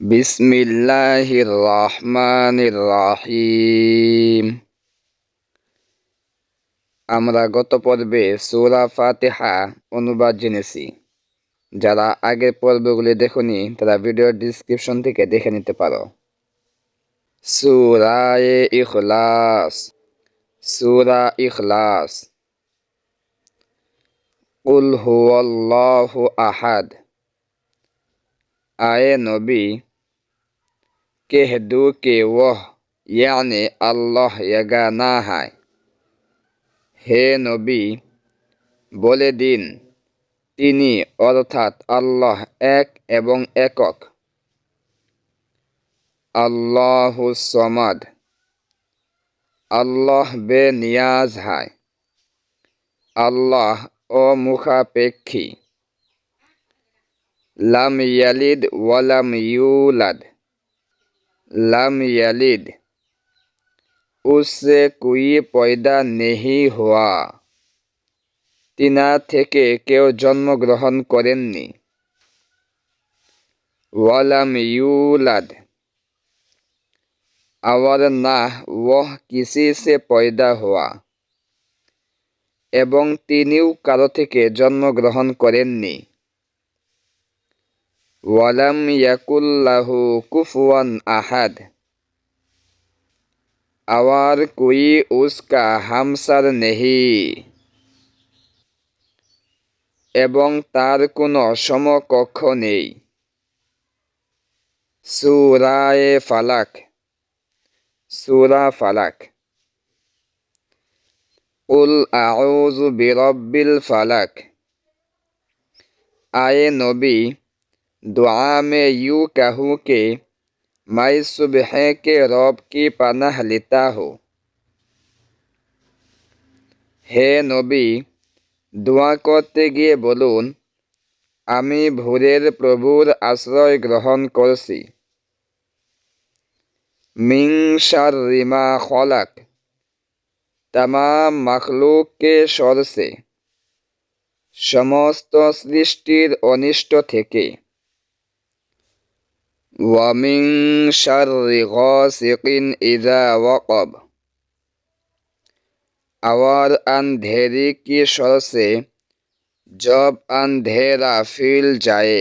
বিসমিল্লাহির রহমানির রহিম। আমরা গত পর্বে সূরা ফাতিহা অনুবাদ জেনেছি। যারা আগের পর্বগুলি দেখোনি তারা ভিডিওর ডিসক্রিপশন থেকে দেখে নিতে পারো। সূরায়ে ইখলাস। সূরা ইখলাস। কুল হুয়াল্লাহু আহাদ। आए नबी कह दो कि वह यानी अल्लाह यगाना है। হে নবী বলে দিন তিনি অর্থাৎ আল্লাহ এক এবং একক। আল্লাহুস সমাদ আল্লাহ বেনিয়াজ হয়। আল্লাহ অমুখাপেক্ষী। লাম ইয়ালিদ ওয়ালাম ইউলাদ। लाम यलिद उससे कोई पैदा नहीं हुआ तिना থেকে কেউ জন্মগ্রহণ করেননি। ওয়ালাম ইউলাদ और ना वह किसी से पैदा हुआ এবং তিনিও কারো থেকে জন্মগ্রহণ করেননি। ওয়ালাম ইয়াকুল্লাহু কুফুয়ান আহাদ और कोई उसका हमसर नहीं এবং তার কোনো সমকক্ষ নেই। সূরায়ে ফালাক। সূরা ফালাক। কুল আউযু বিরাব্বিল ফালাক। आए नबी दुआ में यूं कहूँ कि मैं सुबह के रब की पनाह लेता हूँ। হে নবী দোয়া করতে গিয়ে বলুন আমি ভোরের প্রভুর আশ্রয় গ্রহণ করছি। মিন শাররি মা খলাক তামাম মাখলুককে শর সে সমস্ত সৃষ্টির অনিষ্ট থেকে। ওয়া মিন শাররি গাসিকিন ইযা ওয়াকাব और अंधेरी की शर से जब अंधेरा ফিল যায়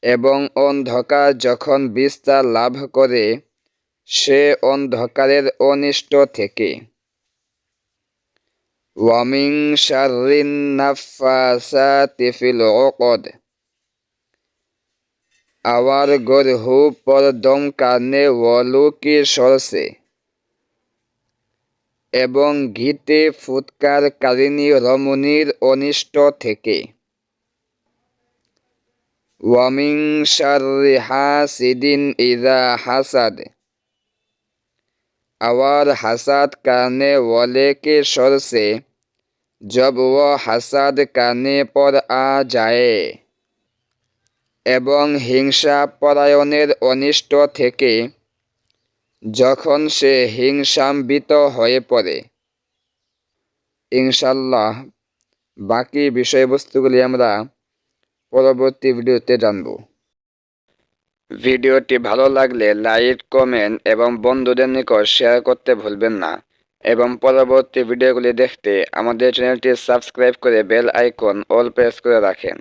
এবং অন্ধকার যখন বিস্তার লাভ করে সে অন্ধকারের অনিষ্ট থেকে। ওয়া মিন শাররিন নাফাসাতি ফিল উকদ और गरहू पर दम करने वालों की शर से এবং ঘিতে ফুৎকারকারিণী রমণীর অনিষ্ট থেকে। ওয়া মিন শাররি হাসিদিন ইযা হাসাদ और हसद करने वाले के शर से जब वह हसद करने पर आ जाए এবং হিংসা পরায়ণের অনিষ্ট থেকে যখন সে হিংসান্বিত হয়ে পড়ে। ইনশাআল্লাহ বাকি বিষয়বস্তুগুলি আমরা পরবর্তী ভিডিওতে জানব। ভিডিওটি ভালো লাগলে লাইক, কমেন্ট এবং বন্ধুদের নিকট শেয়ার করতে ভুলবেন না এবং পরবর্তী ভিডিওগুলি দেখতে আমাদের চ্যানেলটি সাবস্ক্রাইব করে বেল আইকন অল প্রেস করে রাখেন।